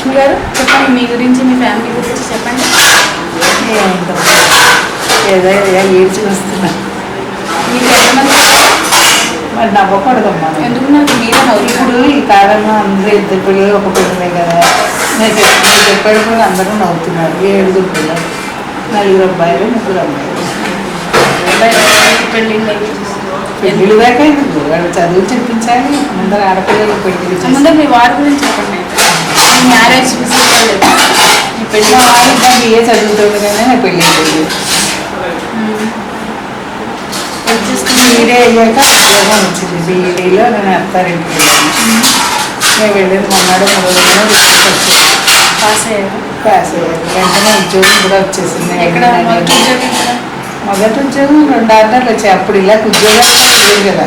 లక్ష్మి గారు చెప్పండి, మీ గురించి మీ ఫ్యామిలీ గురించి చెప్పండి. ఏదో ఏడ్చి వస్తున్నా. మీకు ఎంతమంది? మరి నవ్వకూడదమ్మా. ఎందుకు? నాకు మీరే ఇప్పుడు ఈ కాలంలో అందరూ ఇద్దరు పిల్లలు ఒక పిల్లలే కదా. నేను చెప్పేటప్పుడు అందరూ నవ్వుతున్నారు. 7 పిల్లలు, 4 అబ్బాయిలు 3 అమ్మాయిలు. పెళ్ళిళ్ళు దాకా వాళ్ళు చదువు చెప్పించాలి. ముందర ఆడపిల్లలు పెళ్లి. ముందర మీ వారి గురించి చెప్పండి. మీ మ్యారేజ్ మీ పెళ్ళి వారికి ఏ చదువుతుంది కానీ నాకు పెళ్ళి అయ్యింది. బీఈడీ అయ్యాక ఉద్యోగం వచ్చింది. బీఈడీలో నేను అత్తారింటికి వెళ్ళాను. నేను వెళ్ళింది మొన్నాడు 3 రోజులు పాస్ అయ్యారు. వెంటనే ఉద్యోగం కూడా వచ్చేసింది. ఎక్కడ మొదటి ఉద్యోగం 2 ఆర్డర్లు వచ్చాయి. అప్పుడు ఇలా ఉద్యోగాలు లేదు కదా.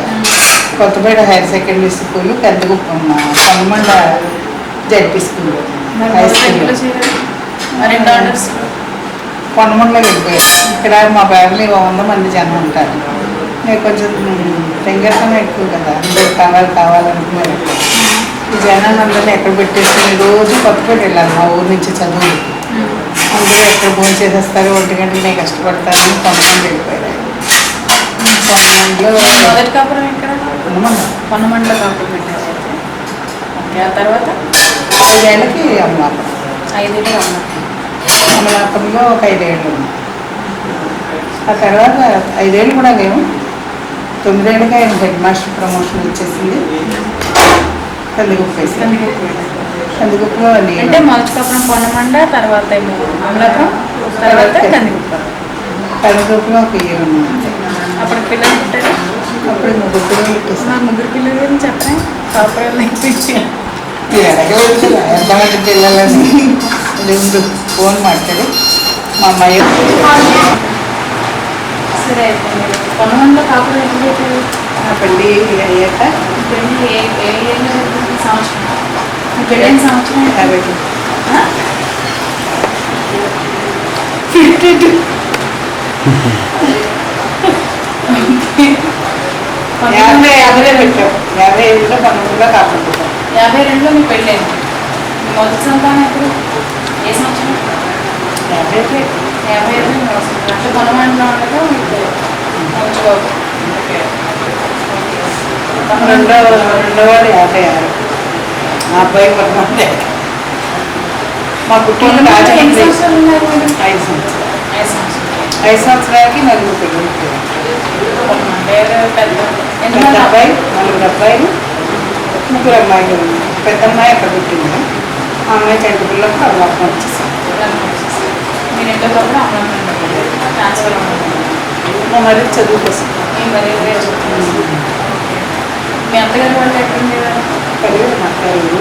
Kothapeta higher secondary school, Peddaguppam Konamanda ZP school, high school. కొనమండలో వెళ్ళిపోయారు. ఇక్కడ మా ఫ్యామిలీ 100 మంది జనం ఉంటారు. నేను కొంచెం తెంగరతం ఎక్కువ కదా, అందరూ కావాలనుకున్నారు. ఈ జనాన్ని అందరినీ ఎక్కడ పెట్టేసుకుని రోజు కొత్తపేట వెళ్ళాలి. మా ఊరు నుంచి చదువు అందరూ ఎక్కడ భోజనం చేసేస్తారు, 1 గంటలు నేను కష్టపడతాను. కొంతమంది వెళ్ళిపోయారు. కొనమండలో మొదటి కాపురం ఎక్కడ? కొనమండలో కాపురం పెట్టారు. ఓకే. ఆ తర్వాత 5 ఏళ్ళకి అమలాపురం. 5 ఏళ్ళు అమలాపురంలో ఒక 5 ఏళ్ళు ఉంది. ఆ తర్వాత 5 ఏళ్ళు కూడా లేవు. 9 ఏళ్ళకి ఆయన హెడ్ మాస్టర్ ప్రమోషన్ వచ్చేసింది. కందిగుప్పలో అంటే మొదటి కాపురం కొనమండ, తర్వాత అమలాపురం, తర్వాత కందిగుప్పలో ఒక ఇయర్ ఉంది. అప్పుడు పిల్లలు పుట్టారు. అప్పుడు 3 పిల్లలు పెట్టేసి మా 3 పిల్లల గురించి చెప్పండి. కాపురాలు ఎక్కించి మీరు ఎలాగే ఎంతమంది పిల్లలని ముందు ఫోన్ మాట్లాడి మా అమ్మాయి సరే అయితే మీరు కొనమండలో కాపురం ఎక్కడ పెట్టారు? నా పెళ్ళి అయ్యాక పెళ్ళి ఏ ఏళ్ళు జరిగింది? సంవత్సరం? మీ పెళ్ళైన సంవత్సరం 52. 50 పెట్టాం. 55లో కొనమండలో కాపాడుతాం. 52లో మీ పెళ్ళైంది. మీ మొదటి సంతానం ఎప్పుడు? ఏ సంవత్సరం? 55 అంటే కొనమండలో ఉండగా మీకు మంచి బాబు. రెండోవాడు 56. మా అబ్బాయి కొనమండే. మా కుటుంబం ఎన్ని సంవత్సరాలు ఉన్నారు? 5 సంవత్సరాలు. 5 సంవత్సరాలు. 5 సంవత్సరాలకి 4 పిల్లలు. పెద్ద అబ్బాయి 4 అబ్బాయిలు 3 అమ్మాయిలు. పెద్ద అమ్మాయి అక్కడ పుట్టింది. ఆ అమ్మాయి 10 పిల్లలకు అమలాపురం వచ్చేసాం. మీరు ఎంతో కూడా అమలాపురం ట్రాన్స్ఫర్ మా మరి చదువు కోసం మీ అత్తగారి వాళ్ళు ఎక్కడ ఉండేవారు? కలిగి మా అత్తగారు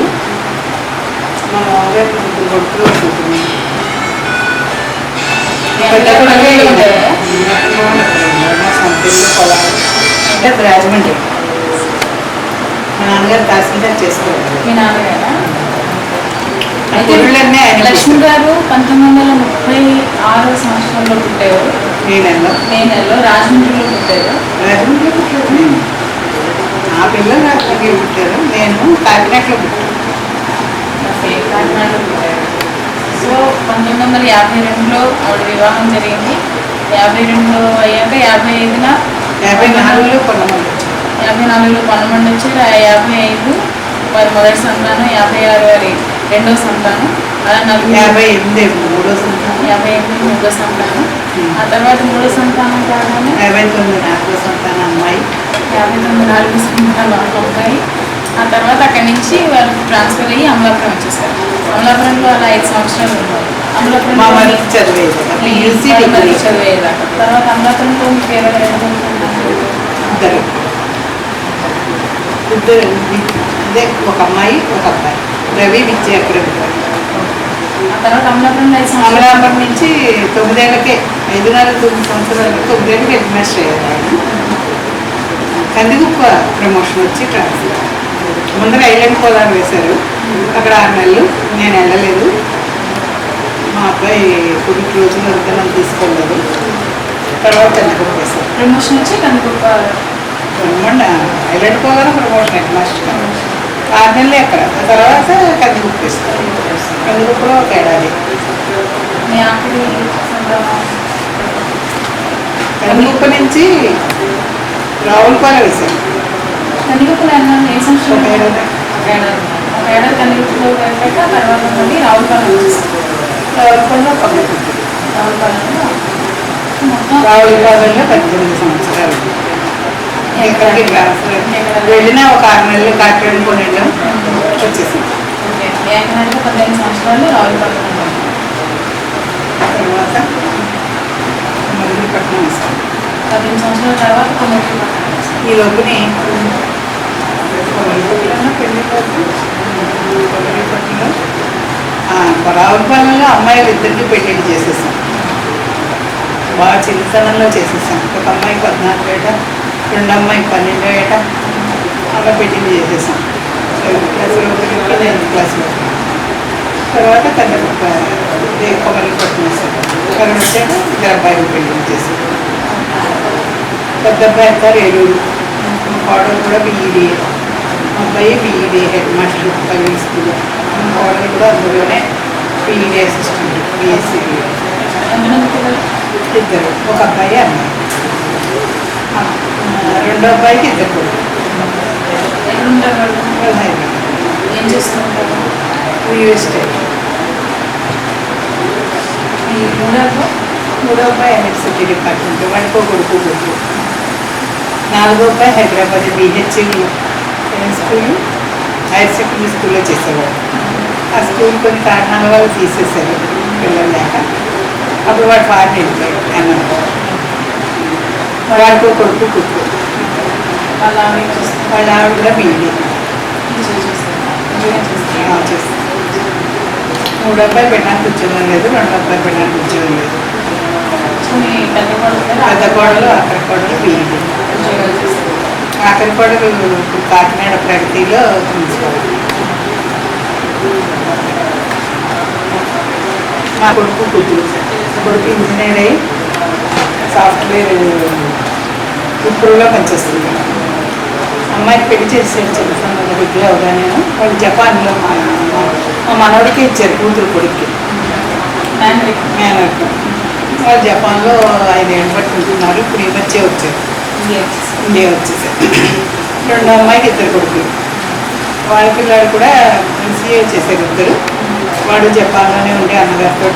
మా మామగారు 3 కొడుకులు ఉంటుంది. పొలాలు అంటే రాజమండ్రి. మా నాన్నగారు తహసీల్దార్ చేసుకోవాలి. మీ నాన్నగారా? ఊళ్ళన్నీ లక్ష్మి గారు 1936 సంవత్సరంలో పుట్టారు. మే నెలలో రాజమండ్రిలో పుట్టారు. నా పిల్లలు రాజమండ్రిలో పుట్టారు. నేను కాకినాడలో పుట్టాను. కాకినాడలో పుట్టారు. సో 1952లో ఆవిడ వివాహం జరిగింది. 52 అయ్యాక 55న 54లో కొనమండి. 54లో కొనమండి వచ్చారు. 55 వారి మొదటి సంతానం, 56 వారి రెండో సంతానం, అలా 58 మూడో సంతానం, 58 మూడో సంతానం. ఆ తర్వాత మూడో సంతానం కాగానే 59 నాలుగో సంతానం అమ్మాయి, 59 నాలుగో సంతానం అబ్బాయి. ఆ తర్వాత అక్కడి నుంచి వాళ్ళు ట్రాన్స్ఫర్ అయ్యి అమలాపురం వచ్చేసారు. అమలాపురంలో అలా 5 సంవత్సరాలు ఉన్నారు. అమలాపురం చదివేదాకా. తర్వాత అమలాపురంలో మీకు ఎవరు? ఇద్దరు ఇదే ఒక అమ్మాయి ఒక అబ్బాయి. రవి విద్య అక్కడ. ఆ తర్వాత అమలాపురంలో అమలాపురం నుంచి 9 ఏళ్ళకే 9 సంవత్సరాలకి 9 ఏళ్ళకి హెడ్ మాస్టర్ అయ్యారు ఆయన. కందిగుప్ప ప్రమోషన్ వచ్చి ట్రాన్స్ఫర్. ముందర ఐలాండ్ పోలాలు వేశారు. అక్కడ 6 నెలలు నేను వెళ్ళలేదు. మా అబ్బాయి కొన్ని రోజులు అంతా నన్ను తీసుకోలేదు. తర్వాత కందిగుప్ప వేశారు. ప్రమోషన్ వచ్చి కందిగుప్ప ఐలాండ్ పోలాలో ప్రమోషన్ హెడ్ మాస్టర్. 6 నెలలు ఎక్కడ ఆ తర్వాత కందిగుప్పు ఇస్తారు. కందిగుప్పులో ఒక ఏడాది. మీ ఆఖరి సంతానం కందిగుప్ప నుంచి రావులపాలెం వేశాను. కందిగుప్పులు ఏ సంవత్సరం? ఒక ఏడాది. ఒక ఏడాది కందిగుప్పులో వెళ్ళాక తర్వాత మళ్ళీ రావులపాలెం వచ్చేసారు. రావులపాలెంలో కందిగుప్పు. రావులపాలెంలో మొత్తం రావులపాలెంలో 18 సంవత్సరాలు. ఎక్కడికి ట్రాన్స్ఫర్ వెళ్ళినా ఒక 6 నెలలు కాకినాడ కొని వెళ్ళాం, వచ్చేసాం. ఓకే, ఏకనాటిలో 18 సంవత్సరాలు రావులపాలెం ఉన్నారు. తర్వాత మల్లిపట్నం వేస్తాం. 18 సంవత్సరాల తర్వాత కొమ్మూరు పట్టణం వచ్చేసారు. ఈ లోపుని కొమరిపట్నంలో కొమరిపట్నంలో రావులపాలెంలో అమ్మాయిలు ఇద్దరికి పెళ్ళిళ్ళు చేసేసాం. బాగా చిన్నతనంలో చేసేసాం. ఒక అమ్మాయి 14 ఏట, రెండో అమ్మాయి 12 ఏట, అలా పెళ్ళిళ్ళు చేసేసాం. 7th క్లాస్లో ఒకరికి 9th క్లాస్లో. తర్వాత కొమరిపట్నం వేసాం. అక్కడ వచ్చాక ఇద్దరు అబ్బాయిలు పెళ్ళిళ్ళు చేసాం. పెద్ద అబ్బాయి అంటారు ఏలూరు, కోడలు కూడా బీఈడీ, అబ్బాయి బీఈడీ హెడ్ మాస్టర్ ప్రైవేట్ స్కూల్లో, కోడలు కూడా అందులోనే బీఈడీ అసిస్టెంట్ బీఎస్సీ. ఎంతమంది పిల్లలు? ఇద్దరు, ఒక అబ్బాయి అమ్మాయి. రెండో అబ్బాయికి ఇద్దరు కొడుకు. ఎక్కడ ఉంటారు వాళ్ళు? హైదరాబాద్ ఏం చేస్తుంటారు? యూఎస్టే. మీ మూడో అబ్బాయి ఎలక్ట్రిసిటీ డిపార్ట్మెంట్, వాడికి ఒక కొడుకు కొడుకు. నాలుగో అబ్బాయి Hyderabad BHE school, hire secondary స్కూల్లో చేసేవాడు. ఆ స్కూల్ కొన్ని కారణాల వల్ల తీసేశారు పిల్లలు లేక. అప్పుడు వాడు ఫారెన్ వెళ్ళిపోయాడు అన్నమాట. వాడికి ఒక కొడుకు కొడుకు. వాళ్ళ ఆవిడ చేస్తారు. వాళ్ళ ఆవిడ కూడా బీఈడీ చేస్తారు. మూడో అబ్బాయి పెట్టడానికి ఉద్యోగం లేదు, రెండో అబ్బాయి పెట్టడానికి ఉద్యోగం లేదు. మీ పెద్ద పెద్ద కోడలు అక్కడ కోడలు బీఈడీ. ఉద్యోగాలు చేస్తారు. ఆఖరి కోడలు ఇప్పుడు కాకినాడ ప్రగతిలో ప్రిన్సిపల్. మా కొడుకు కూతురు. కొడుకు ఇంజనీర్ అయ్యి సాఫ్ట్వేర్ ఇప్పుడులో పనిచేస్తుంది. అమ్మాయికి పెళ్లి చేసేది చిన్న డిగ్రీ అవగానే వాళ్ళు జపాన్లో మా మనవడికి ఇచ్చారు కూతురు కొడుక్కి మేనర్కి. వాళ్ళు జపాన్లో 5 ఏళ్ళు బట్టి ఉంటున్నారు. ఇప్పుడు ఈ వచ్చే వచ్చారు, ఇండియా వచ్చేసారు. రెండో అమ్మాయికి ఇద్దరు కొడుకులు. వాళ్ళ పిల్లాడు కూడా ఎంసీఏ చేశారు ఇద్దరు. వాడు జపాన్లోనే ఉండే అన్నగారితో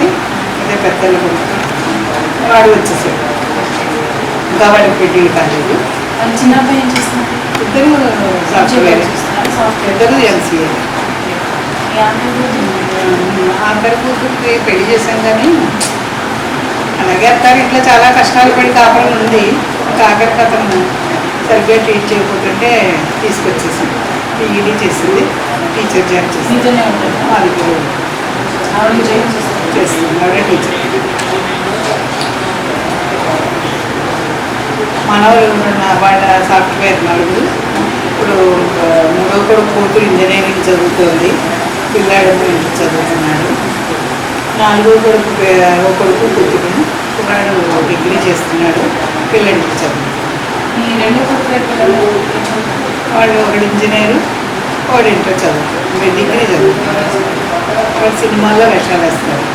అదే పెద్దల కొడుకు. వాడు వచ్చేసాడు. ఇంకా వాడికి పెళ్ళిళ్ళు కాలేదు. చిన్న అబ్బాయి ఏం చేస్తున్నారు? ఇద్దరు సాఫ్ట్వేర్, సాఫ్ట్వేర్. ఇద్దరు ఎంసీఏ. మీ ఆంధ్ర ఆఖరి కూతురికి పెళ్లి చేశాం కానీ అలాగే అత్తారు ఇంట్లో చాలా కష్టాలు పడి కాపురం ఉంది. ఇంకా ఆఖరికి అతను సరిగ్గా ట్రీట్ చేయకపోతుంటే తీసుకొచ్చేసాం. పీఈడీ చేసింది, టీచర్ జాబ్ చేసింది. మీతోనే ఉంటుంది. అది కూడా ఆవిడ జాయిన్ చేస్తారు. చేస్తుంది, ఆవిడ టీచర్. మనవలు వాళ్ళ సాఫ్ట్వేర్ నలుగురు. ఇప్పుడు మూడో కొడుకు కూతురు ఇంజనీరింగ్ చదువుతుంది, పిల్లాడు చదువుతున్నాడు. నాలుగో కొడుకు ఓ కొడుకు కూతురు, పిల్లాడు డిగ్రీ చేస్తున్నాడు, పిల్లడికి చదువు. మీ రెండో కొడుకు పిల్లలు వాళ్ళు ఒకడు ఇంజనీరు, ఒకడు ఇంటర్ చదువుతాడు, డిగ్రీ చదువుతాడు. వాళ్ళు సినిమాల్లో వేషాలు వేస్తారు.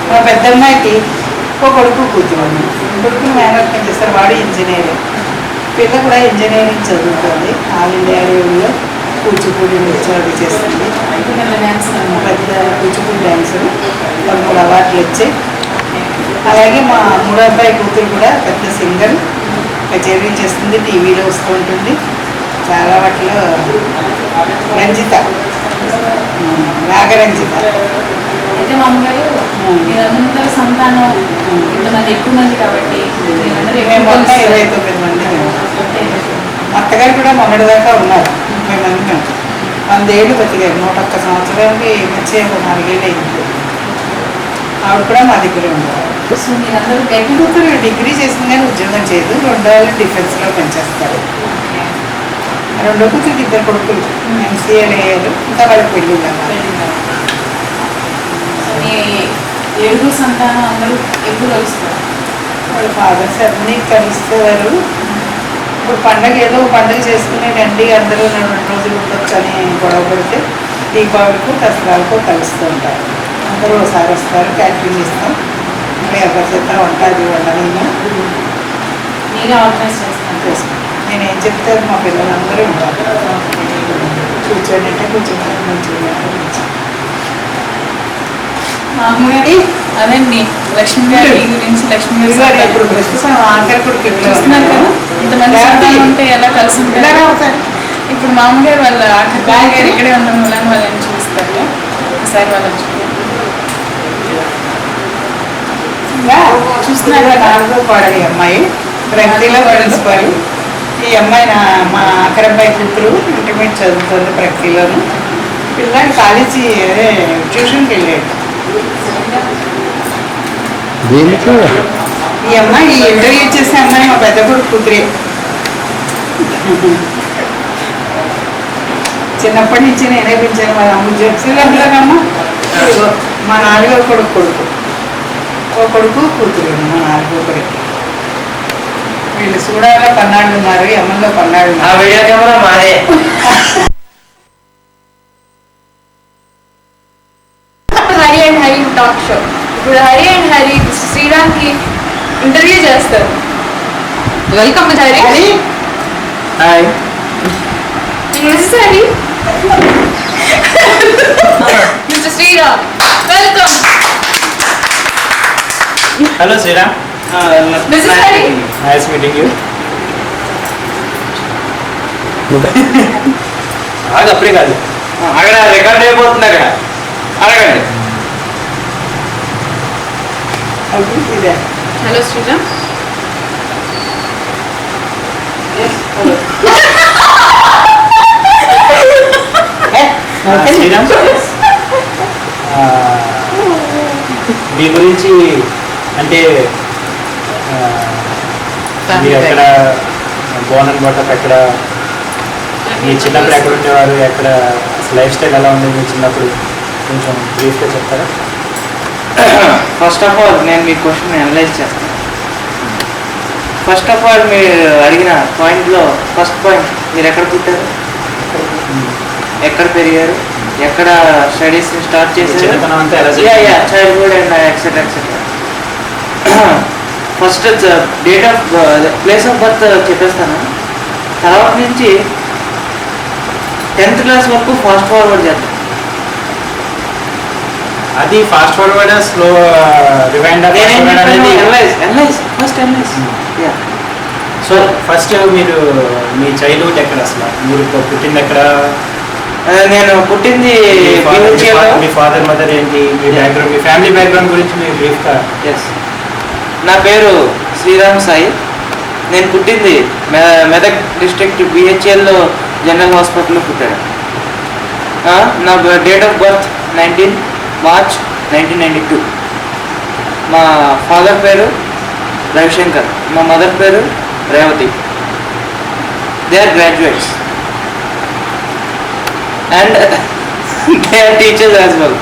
మా పెద్దమ్మాయికి ఒక కొడుకు కూతురు. కొడుకుని మేనర్కం చేస్తారు, వాడు ఇంజనీర్. పిల్ల కూడా ఇంజనీరింగ్ చదువుతుంది. ఆల్ ఇండియా లెవెల్లో కూచిపూడి నృత్యాలు చేస్తుంది. డ్యాన్స్ పెద్ద కూచిపూడి డ్యాన్సర్. 3 అవార్డులు వచ్చాయి. అలాగే మా మూడో అబ్బాయి కూతురు కూడా పెద్ద సింగర్, కచేరీ చేస్తుంది, టీవీలో వస్తూ ఉంటుంది. చాలా వాటిలో రంజిత, నాగరంజిత. అయితే మా అమ్మగారు మీరందరూ సంతానం ఇంతమంది ఎక్కువ మంది కాబట్టి మేము మొత్తం 29 మంది. మేము అత్తగారు కూడా మొన్నటిదాకా ఉన్నారు. 30 మంది. మేము 100 ఏళ్ళు బతికారు. 101 సంవత్సరాలకి వచ్చే 4 ఏళ్ళు అయింది. ఆవిడ కూడా మా దగ్గరే ఉన్నారు. సో మీరందరూ గట్టి కూతురు డిగ్రీ చేసింది కానీ ఉద్యోగం చేయదు. 2 ఏళ్ళు డిఫెన్స్లో పనిచేస్తారు. రెండో కూతురికి 2 కొడుకులు ఎంసీఏలు అయ్యారు. ఇంకా వాళ్ళకి పెళ్ళి మీ 7 సంతానం అందరూ ఎప్పుడు కలుస్తారు? వాళ్ళ ఫాదర్స్ అన్నీ కలుస్తారు. ఇప్పుడు పండగ ఏదో పండగ చేసుకునే రండి అందరూ 2 రోజులు ఉండొచ్చు అని గొడవ పడితే దీపావళికి దసరాలకు కలుస్తుంటారు. అందరూ ఒకసారి వస్తారు, క్యాటరింగ్ ఇస్తాం. మరి ఎవరి చేత వంటది వండలేము మీరే ఆర్గనైజ్ చేస్తాను. చేసుకుంటాం. నేను ఏం చెప్తే అది మా పిల్లలందరూ ఉంటారు. కూర్చొని అంటే కూర్చొని మంచిగా మామూలుగా అదండి లక్ష్మి గారి గురించి, లక్ష్మి గారి ఇప్పుడు ప్రస్తుతం ఆఖరి కొడుకు చూస్తున్నారు కదా ఇంతమంది సంతానం ఉంటే ఎలా కలిసి ఉంటారు. అవుతారు. ఇప్పుడు మామూలుగా వాళ్ళ ఆఖరి గారు ఇక్కడే ఉండడం వల్ల వాళ్ళని చూస్తారు. ఒకసారి వాళ్ళని చూస్తున్నారు. 4వ కోడలి అమ్మాయి ప్రగతిలో ప్రిన్సిపల్. ఈ అమ్మాయి మా ఆఖరి అబ్బాయి కూతురు ఇంటర్మీడియట్ చదువుతుంది ప్రగతిలోను. పిల్లలు కాలేజీ ట్యూషన్కి వెళ్ళాడు. ఈ అమ్మాయి ఇంటర్వ్యూ చేసే అమ్మాయి మా పెద్ద కొడుకు కూతురే. చిన్నప్పటి నుంచి నేనే పెంచాను. మా అమ్మ చెప్తుందమ్మా. మా 4వ కొడుకు ఓ కొడుకు కూతురు మా 4వ కొడుకు. వీళ్ళు చూడాలో పన్నాళ్ళు ఉన్నారు, ఎమ్మెల్యే పన్నాళ్ళు మాదే. Hari and Hari talk show. ఇప్పుడు హరి అండ్ హరి శ్రీరామ్కి ఇంటర్వ్యూ చేస్తారు. Welcome with Hari. Hi. Mister Hari, mister Sriram, welcome. Hello Sriram. Mrs. Hari. Nice meeting you. అది అప్పుడే కాదు, అక్కడ రికార్డ్ అయిపోతుంది. అక్కడ అడగండి. ఇదే హలో శ్రీరామ్. శ్రీరామ్, మీ గురించి అంటే మీరు ఎక్కడ బోనన్ బట్టప్, ఎక్కడ మీ చిన్నప్పుడు ఎక్కడ ఉండేవారు, ఎక్కడ లైఫ్ స్టైల్ ఎలా ఉండేది మీ చిన్నప్పుడు, కొంచెం బ్రీఫ్గా చెప్తారా? ఫస్ట్ ఆఫ్ ఆల్ నేను మీ క్వశ్చన్ అనలైజ్ చేస్తాను. ఫస్ట్ ఆఫ్ ఆల్ మీరు అడిగిన పాయింట్లో ఫస్ట్ పాయింట్, మీరు ఎక్కడ పుట్టారు, ఎక్కడ పెరిగారు, ఎక్కడ స్టడీస్ స్టార్ట్ చేశారు, చిన్నతనం అంతా ఎలా childhood and etcetera etcetera. First date of place of birth చెప్పేస్తాను. తర్వాత నుంచి 10th క్లాస్ వరకు ఫాస్ట్ ఫార్వర్డ్ చేస్తాను. అది ఫాస్ట్ ఫార్వర్డ్, స్లో రివైండ్ అనేది. First analyse. సో ఫస్ట్ మీరు మీ చైల్డ్హుడ్ ఎక్కడ, అసలు మీరు పుట్టింది ఎక్కడ, నేను పుట్టింది మీ ఫాదర్ మదర్ ఏంటి, మీ బ్యాక్గ్రౌండ్, మీ ఫ్యామిలీ బ్యాక్గ్రౌండ్ గురించి మీరు బ్రీఫ్గా. ఎస్, నా పేరు శ్రీరామ్ సాయి. నేను పుట్టింది మెదక్ డిస్ట్రిక్ట్ బిహెచ్ఎల్లో జనరల్ హాస్పిటల్లో పుట్టాను. నా డేట్ ఆఫ్ బర్త్ 19 మార్చ్ 1992. మా ఫాదర్ పేరు రవిశంకర్, మా మదర్ పేరు రేవతి. They are graduates and they are teachers as well.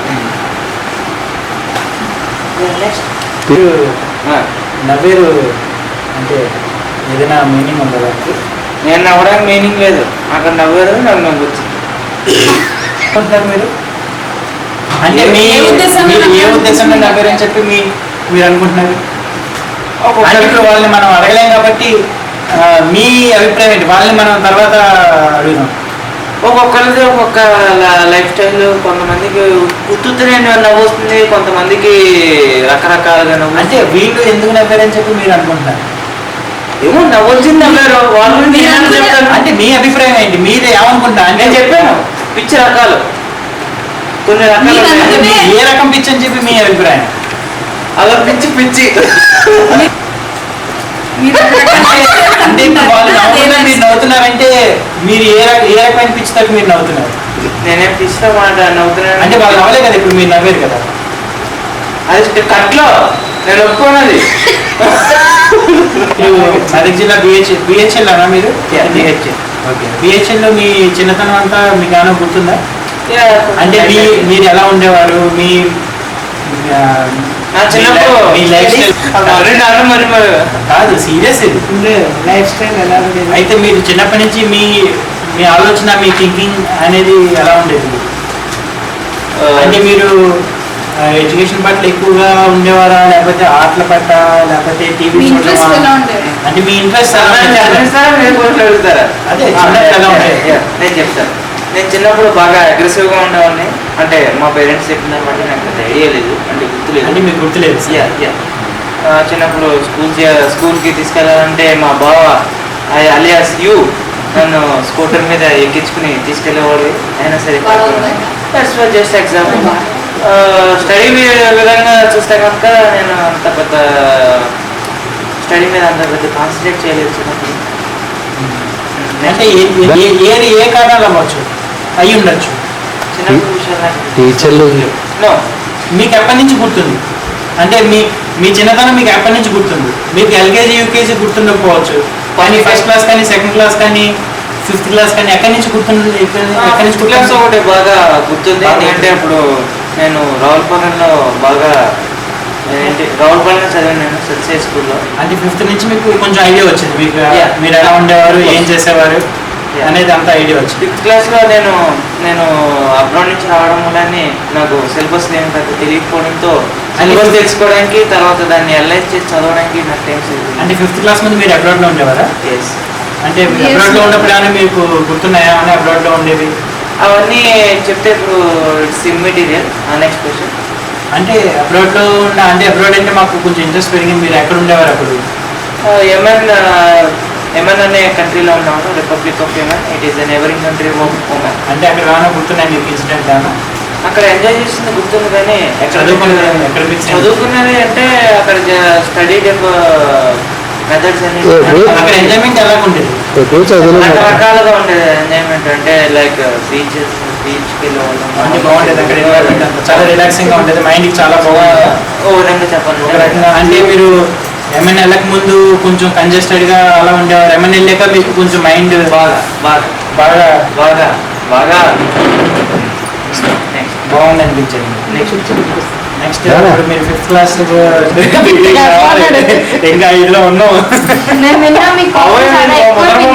Next, నవ్వేరు అంటే ఏదైనా మీనింగ్ ఉందా దానికి? నేను నవ్వడానికి మీనింగ్ లేదు, అక్కడ నవ్వారు, నాకు నవ్వచ్చు. మీరు అంటే మీ ఏ ఉద్దేశంలో మీరు ఏ నవ్వారు? ఉద్దేశంలో నవ్వారని చెప్పి మీరు అనుకుంటున్నారు? అంటే ఇప్పుడు వాళ్ళని మనం అడగలేం కాబట్టి మీ అభిప్రాయం ఏంటి, వాళ్ళని మనం తర్వాత అడుగుదాం. ఒక్కొక్కరిది ఒక్కొక్క లైఫ్ స్టైల్. కొంతమందికి ఉత్తునే నవ్వు వస్తుంది, కొంతమందికి రకరకాలుగా నవ్వు. అంటే వీళ్ళు ఎందుకు నవ్వారని చెప్పి మీరు అనుకుంటున్నారు? ఏమో నవ్వొచ్చింది నవ్వారు వాళ్ళు. చెప్తాను అంటే మీ అభిప్రాయం ఏంటి, మీరు ఏమనుకుంటున్నారు? అంటే నేను చెప్పాను పిచ్చి రకాలు, కొన్ని రకాలు మీరు ఉన్నాయి. అనుకునే- ఏ రకం పిచ్చి అని చెప్పి మీ అభిప్రాయం? అలా పిచ్చి పిచ్చి. మీరు అంటే ఇప్పుడు వాళ్ళు నవ్వుతున్నారు, మీరు నవ్వుతున్నారంటే మీరు ఏ రకమైన పిచ్చితో మీరు నవ్వుతున్నారు? నేనేం పిచ్చితో మాట నవ్వుతున్నాను అంటే వాళ్ళు నవ్వలే కదా, ఇప్పుడు మీరు నవ్వారు కదా. అది కట్లో నేను ఒప్పుకోనది. మెదక్ జిల్లా బిహెచ్ఎల్ అన్నా మీరు? BHL. ఓకే. బిహెచ్ఎల్లో మీ చిన్నతనం అంతా మీకు ఏమైనా గుర్తుందా? అంటే మీరు ఎలా ఉండేవారు, మీ నా చిన్నప్పుడు మీ లైఫ్ స్టైల్ మరి కాదు, సీరియస్ ఇది. లైఫ్ స్టైల్ ఎలా ఉండేది? అయితే మీరు చిన్నప్పటి నుంచి మీ మీ ఆలోచన, మీ థింకింగ్ అనేది ఎలా ఉండేది? అంటే మీరు ఎడ్యుకేషన్ పట్ల ఎక్కువగా ఉండేవారా, లేకపోతే ఆటల పట్ల, లేకపోతే టీవీ మీ ఇంట్రెస్ట్ ఎలా చూడటమా? ఉండేది? అంటే మీ ఇంట్రెస్ట్ వెళ్తారా అదే చిన్నప్పుడు ఎలా ఉండేది? నేను చెప్తాను. నేను చిన్నప్పుడు బాగా అగ్రెసివ్గా ఉండేవాడిని. అంటే మా పేరెంట్స్ చెప్పిన బట్టి నాకు అంత ఐడియా లేదు, అంటే గుర్తులేదు. అంటే మీకు గుర్తులేదు. చిన్నప్పుడు స్కూల్కి తీసుకెళ్ళాలంటే మా బావ అలియాస్ యూ నన్ను స్కూటర్ మీద ఎక్కించుకుని తీసుకెళ్ళేవాడు. అయినా సరే జస్ట్ ఎగ్జాంపుల్. స్టడీ విధంగా చూస్తే కనుక నేను అంత పెద్ద స్టడీ మీద అంత పెద్ద కాన్సన్ట్రేట్ చేయలేదు చిన్నప్పుడు. అంటే ఏ కారణాలు అవ్వచ్చు, అయి ఉండొచ్చు. చిన్నప్పుడు విషయాలు టీచర్లు నో మీకు ఎప్పటి నుంచి గుర్తుంది? అంటే మీ చిన్నతనం మీకు ఎప్పటి నుంచి గుర్తుంది? మీకు ఎల్కేజీ యూకేజీ గుర్తుండకపోవచ్చు, కానీ ఫస్ట్ క్లాస్ కానీ సెకండ్ క్లాస్ కానీ ఫిఫ్త్ క్లాస్ కానీ ఎక్కడి నుంచి గుర్తుంది? ఎక్కడి నుంచి క్లాస్ గుర్తుంది? ఒకటి బాగా గుర్తుంది. ఎందుకంటే అప్పుడు నేను రావులపాలెంలో బాగా రావులపాలెంలో చదివాను, నేను సెల్సీ స్కూల్లో. అంటే ఫిఫ్త్ నుంచి మీకు కొంచెం ఐడియా వచ్చింది, మీకు Yeah. మీరు ఎలా ఉండేవారు, ఏం చేసేవారు అనేది అంతా ఐడియా వచ్చింది. ఫిఫ్త్ క్లాస్లో నేను అబ్రాడ్ నుంచి రావడం వల్లనే నాకు సిలబస్ ఏమి పెద్ద తెలియకపోవడంతో సిలబస్ తెలుసుకోవడానికి, తర్వాత దాన్ని అనలైజ్ చేసి చదవడానికి నాకు టైం సరిపోయింది. అంటే ఫిఫ్త్ క్లాస్ ముందు మీరు అబ్రాడ్లో ఉండేవారా? ఎస్, అంటే అబ్రాడ్లో ఉన్నప్పుడు ఏమైనా మీకు గుర్తున్నాయా అని అబ్రాడ్లో ఉండేవి? అవన్నీ చెప్తే ఇప్పుడు ఇట్స్ ఇమ్మెటీరియల్. Next question. అంటే అబ్రాడ్లో ఉన్న, అంటే అబ్రాడ్ అంటే మాకు కొంచెం ఇంట్రెస్ట్ పెరిగింది. మీరు ఎక్కడ ఉండేవారు అప్పుడు? యెమెన్ అనే కంట్రీలో ఉన్నాము, republic of Yemen. It is a neighbouring country of Oman. అంటే అక్కడ ఏమైనా గుర్తున్నాయి మీకు ఇన్సిడెంట్ ఏమైనా? అక్కడ ఎంజాయ్ చేసింది గుర్తుంది, కానీ ఎక్కడ మీకు చదువుకున్నది అంటే అక్కడ స్టడీ మెథడ్స్ అన్ని అక్కడ ఎంజాయ్మెంట్ ఎలా ఉండేది? ఎక్కువ చదువులు రకరకాలుగా ఉండేది ఎంజాయ్మెంట్. అంటే లైక్ బీచ్కి అంటే బాగుండేది అక్కడ environment అంతా చాలా రిలాక్సింగ్ గా ఉండేది, మైండ్ కి చాలా బాగుంది. ఓ విధంగా చెప్పాలి. ఒక రకంగా అంటే మీరు ఏమైనా వెళ్ళక ముందు కొంచెం కంజెస్టెడ్ గా అలా ఉండేవారు, ఏమైనా వెళ్ళాక మీకు కొంచెం మైండ్ బాగా బాగా బాగా బాగా బాగా బాగుంది అనిపించింది. నెక్స్ట్ మీరు ఫిఫ్త్ క్లాస్ ఇంకా 5లో ఉన్నాం. నేను విన్నా మీకు అవును, చాలా ఎక్కువ